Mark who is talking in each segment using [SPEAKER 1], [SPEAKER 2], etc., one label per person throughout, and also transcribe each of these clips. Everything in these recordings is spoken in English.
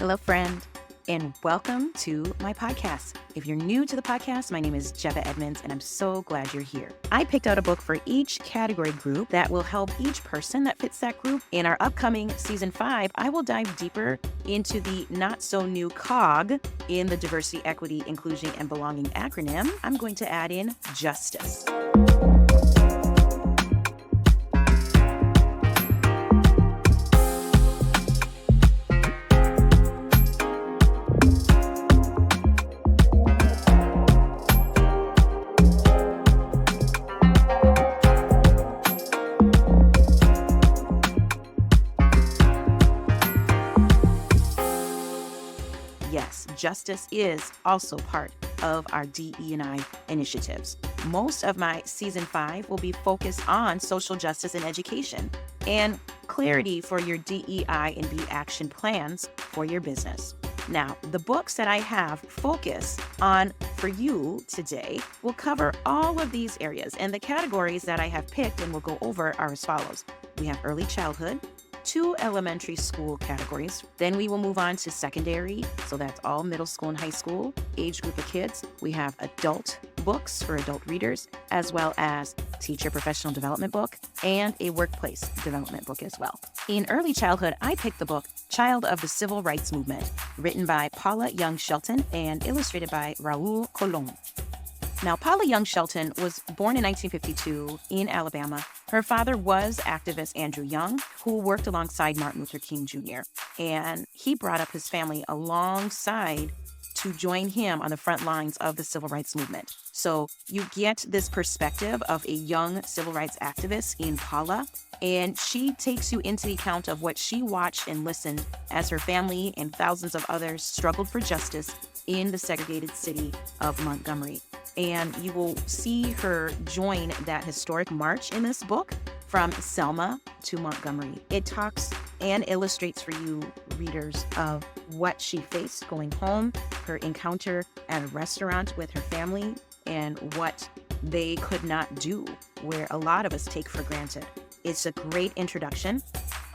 [SPEAKER 1] Hello, friend, and welcome to my podcast. If you're new to the podcast, my name is Jebeh Edmonds, and I'm so glad you're here. I picked out a book for each category group that will help each person that fits that group. In our upcoming season 5, I will dive deeper into the not-so-new cog in the diversity, equity, inclusion, and belonging acronym. I'm going to add in justice. Yes, justice is also part of our DE&I initiatives. Most of my season 5 will be focused on social justice and education and clarity for your DEI and B action plans for your business. Now, the books that I have focused on for you today will cover all of these areas, and the categories that I have picked and will go over are as follows. We have early childhood, 2 elementary school categories. Then we will move on to secondary. So that's all middle school and high school age group of kids. We have adult books for adult readers, as well as teacher professional development book and a workplace development book as well. In early childhood, I picked the book Child of the Civil Rights Movement, written by Paula Young Shelton and illustrated by Raul Colon. Now, Paula Young Shelton was born in 1952 in Alabama. Her father was activist Andrew Young, who worked alongside Martin Luther King Jr., and he brought up his family alongside to join him on the front lines of the civil rights movement. So you get this perspective of a young civil rights activist in Paula, and she takes you into the account of what she watched and listened as her family and thousands of others struggled for justice in the segregated city of Montgomery. And you will see her join that historic march in this book from Selma to Montgomery. It talks and illustrates for you, readers, of what she faced going home, her encounter at a restaurant with her family, and what they could not do, where a lot of us take for granted. It's a great introduction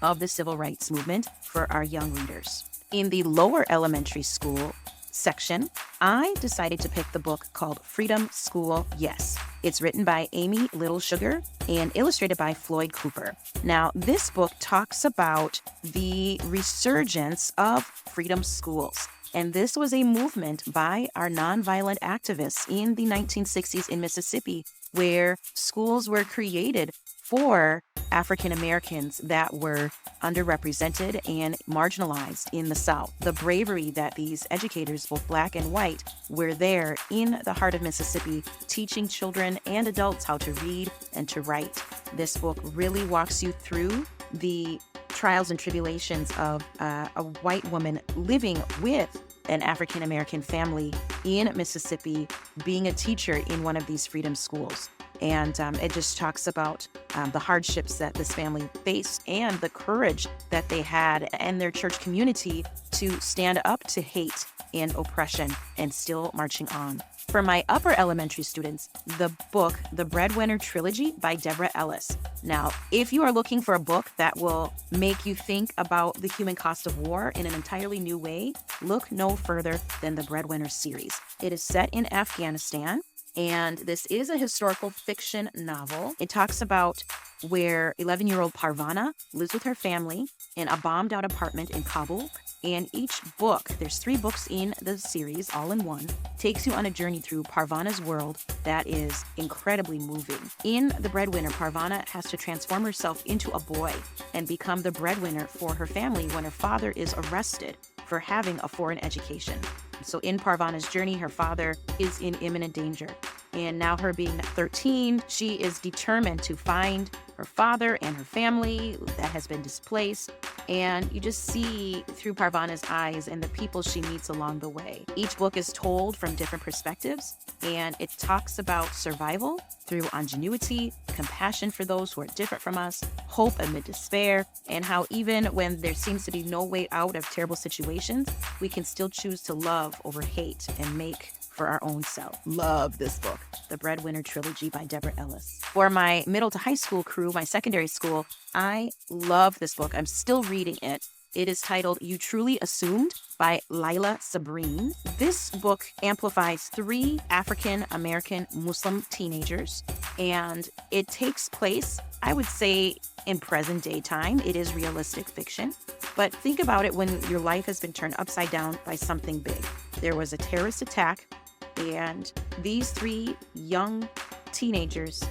[SPEAKER 1] of the civil rights movement for our young readers. In the lower elementary school section, I decided to pick the book called Freedom School Yes. It's written by Amy Little Sugar and illustrated by Floyd Cooper. Now, this book talks about the resurgence of freedom schools. And this was a movement by our nonviolent activists in the 1960s in Mississippi, where schools were created for African Americans that were underrepresented and marginalized in the South. The bravery that these educators, both Black and white, were there in the heart of Mississippi, teaching children and adults how to read and to write. This book really walks you through the trials and tribulations of a white woman living with an African American family in Mississippi, being a teacher in one of these freedom schools. And it just talks about the hardships that this family faced and the courage that they had and their church community to stand up to hate and oppression and still marching on. For my upper elementary students, the book, The Breadwinner Trilogy by Deborah Ellis. Now, if you are looking for a book that will make you think about the human cost of war in an entirely new way, look no further than the Breadwinner series. It is set in Afghanistan, and this is a historical fiction novel. It talks about where 11-year-old Parvana lives with her family in a bombed-out apartment in Kabul. And each book, there's 3 books in the series, all in one, takes you on a journey through Parvana's world that is incredibly moving. In The Breadwinner, Parvana has to transform herself into a boy and become the breadwinner for her family when her father is arrested for having a foreign education. So in Parvana's journey, her father is in imminent danger. And now, her being 13, she is determined to find her father and her family that has been displaced. And you just see through Parvana's eyes and the people she meets along the way. Each book is told from different perspectives, and it talks about survival through ingenuity, compassion for those who are different from us, hope amid despair, and how even when there seems to be no way out of terrible situations, we can still choose to love over hate and make for our own self. Love this book, The Breadwinner Trilogy by Deborah Ellis. For my middle to high school crew, my secondary school, I love this book. I'm still reading it. It is titled You Truly Assumed by Laila Sabrine. This book amplifies 3 African American Muslim teenagers, and it takes place, I would say, in present day time. It is realistic fiction, but think about it when your life has been turned upside down by something big. There was a terrorist attack, and these 3 young teenagers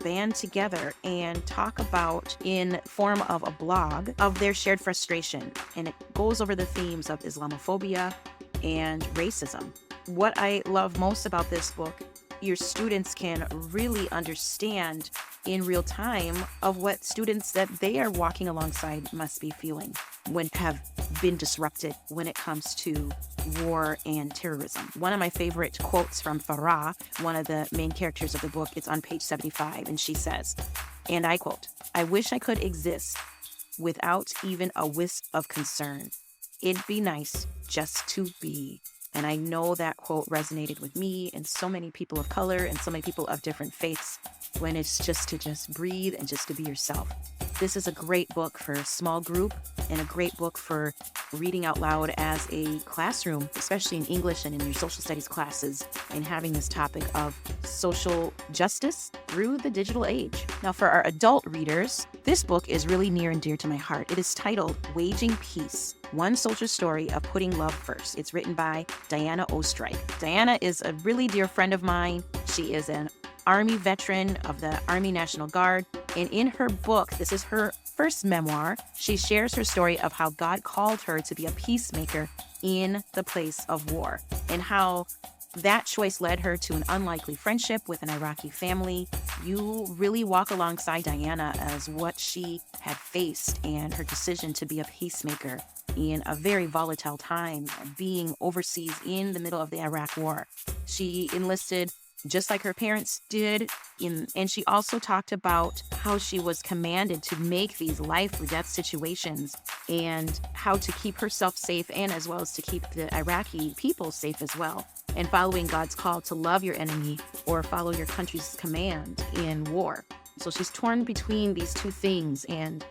[SPEAKER 1] band together and talk about, in form of a blog, of their shared frustration. And it goes over the themes of Islamophobia and racism. What I love most about this book, your students can really understand in real time of what students that they are walking alongside must be feeling when have been disrupted when it comes to war and terrorism. One of my favorite quotes from Farah, one of the main characters of the book, it's on page 75, and she says, and I quote, "I wish I could exist without even a wisp of concern. It'd be nice just to be." And I know that quote resonated with me and so many people of color and so many people of different faiths, when it's just to breathe and just to be yourself. This is a great book for a small group and a great book for reading out loud as a classroom, especially in English and in your social studies classes, and having this topic of social justice through the digital age. Now, for our adult readers, this book is really near and dear to my heart. It is titled Waging Peace, One Social Story of Putting Love First. It's written by Diana Ostrike. Diana is a really dear friend of mine. She is an Army veteran of the Army National Guard. And in her book, this is her first memoir, she shares her story of how God called her to be a peacemaker in the place of war, and how that choice led her to an unlikely friendship with an Iraqi family. You really walk alongside Diana as what she had faced and her decision to be a peacemaker in a very volatile time, being overseas in the middle of the Iraq War. She enlisted just like her parents did, and she also talked about how she was commanded to make these life or death situations and how to keep herself safe, and as well as to keep the Iraqi people safe as well, and following God's call to love your enemy or follow your country's command in war. So she's torn between these 2 things, and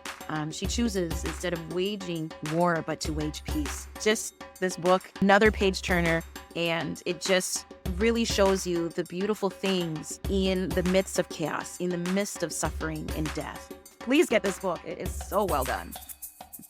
[SPEAKER 1] she chooses, instead of waging war, but to wage peace. Just this book, another page turner, and it just really shows you the beautiful things in the midst of chaos, in the midst of suffering and death. Please get this book. It is so well done.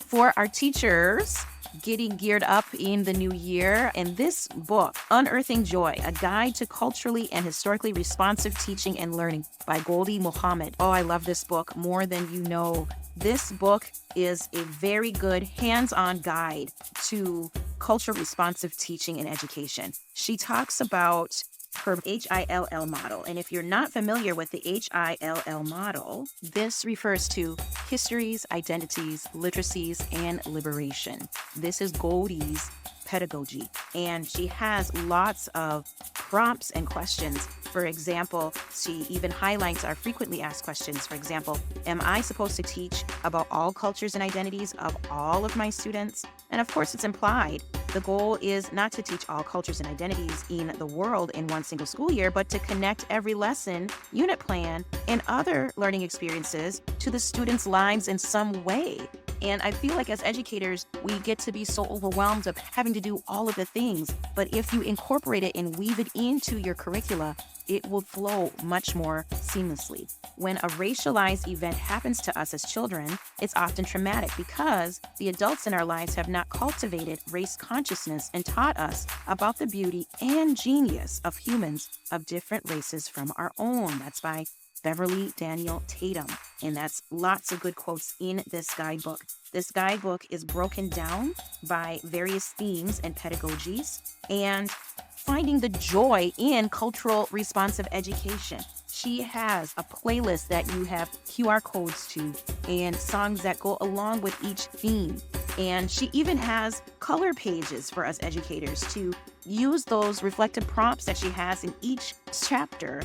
[SPEAKER 1] For our teachers getting geared up in the new year, and this book, Unearthing Joy, A Guide to Culturally and Historically Responsive Teaching and Learning by Goldie Mohammed. Oh, I love this book more than you know. This book is a very good hands-on guide to culture responsive teaching and education. She talks about her HILL model. And if you're not familiar with the HILL model, this refers to histories, identities, literacies, and liberation. This is Goldie's pedagogy, and she has lots of prompts and questions. For example, she even highlights our frequently asked questions. For example, am I supposed to teach about all cultures and identities of all of my students? And of course, it's implied. The goal is not to teach all cultures and identities in the world in one single school year, but to connect every lesson, unit plan, and other learning experiences to the students' lives in some way. And I feel like as educators, we get to be so overwhelmed of having to do all of the things. But if you incorporate it and weave it into your curricula, it will flow much more seamlessly. When a racialized event happens to us as children, it's often traumatic because the adults in our lives have not cultivated race consciousness and taught us about the beauty and genius of humans of different races from our own. That's by Beverly Daniel Tatum. And that's lots of good quotes in this guidebook. This guidebook is broken down by various themes and pedagogies and finding the joy in cultural responsive education. She has a playlist that you have QR codes to and songs that go along with each theme. And she even has color pages for us educators to use those reflective prompts that she has in each chapter.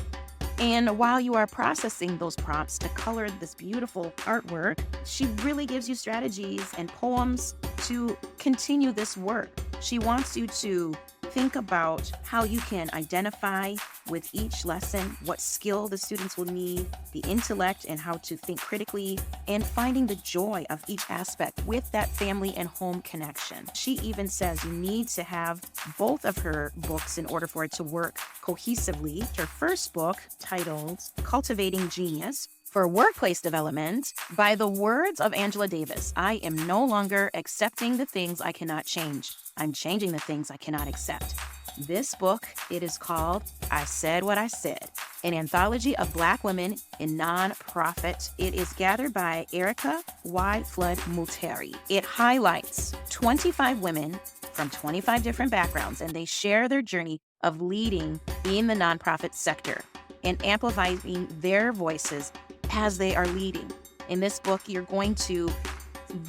[SPEAKER 1] And while you are processing those prompts to color this beautiful artwork, she really gives you strategies and poems to continue this work. She wants you to think about how you can identify with each lesson, what skill the students will need, the intellect and how to think critically, and finding the joy of each aspect with that family and home connection. She even says you need to have both of her books in order for it to work cohesively. Her first book, titled Cultivating Genius, for workplace development, by the words of Angela Davis, I am no longer accepting the things I cannot change. I'm changing the things I cannot accept. This book, it is called I Said What I Said, an anthology of Black women in nonprofit. It is gathered by Erica Y. Flood Multeri. It highlights 25 women from 25 different backgrounds, and they share their journey of leading in the nonprofit sector and amplifying their voices as they are leading. In this book, you're going to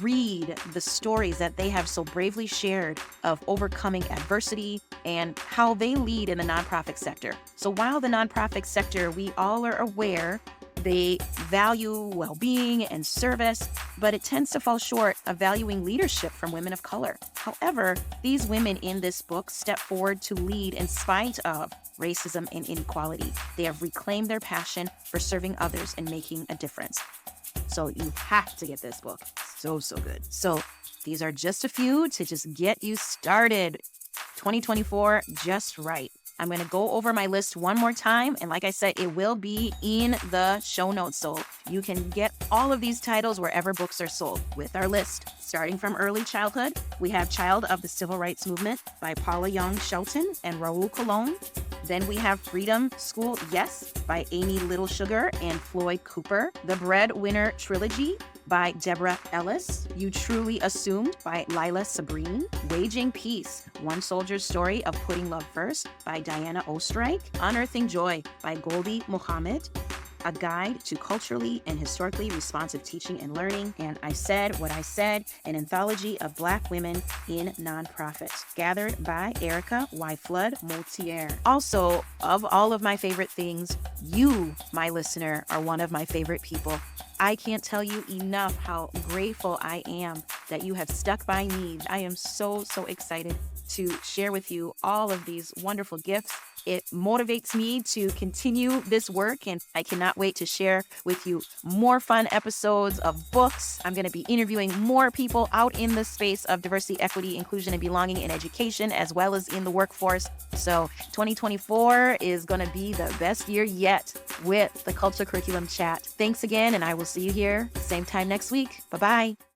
[SPEAKER 1] read the stories that they have so bravely shared of overcoming adversity and how they lead in the nonprofit sector. So while the nonprofit sector, we all are aware they value well-being and service, but it tends to fall short of valuing leadership from women of color. However, these women in this book step forward to lead in spite of racism and inequality. They have reclaimed their passion for serving others and making a difference. So you have to get this book. So good. So these are just a few to just get you started. 2024, just right. I'm going to go over my list one more time. And like I said, it will be in the show notes. So you can get all of these titles wherever books are sold with our list. Starting from early childhood, we have Child of the Civil Rights Movement by Paula Young Shelton and Raul Colon. Then we have Freedom School, Yes, by Amy Little Sugar and Floyd Cooper. The Breadwinner Trilogy by Deborah Ellis. You Truly Assumed by Lila Sabrine. Waging Peace, One Soldier's Story of Putting Love First by Diana Ostrike. Unearthing Joy by Goldie Muhammad. A Guide to Culturally and Historically Responsive Teaching and Learning, and I Said What I Said, an anthology of Black women in nonprofits, gathered by Erica Y. Flood Multier. Also, of all of my favorite things, you, my listener, are one of my favorite people. I can't tell you enough how grateful I am that you have stuck by me. I am so excited to share with you all of these wonderful gifts. It motivates me to continue this work, and I cannot wait to share with you more fun episodes of books. I'm going to be interviewing more people out in the space of diversity, equity, inclusion, and belonging in education, as well as in the workforce. So 2024 is going to be the best year yet with the Culture Curriculum Chat. Thanks again, and I will see you here same time next week. Bye-bye.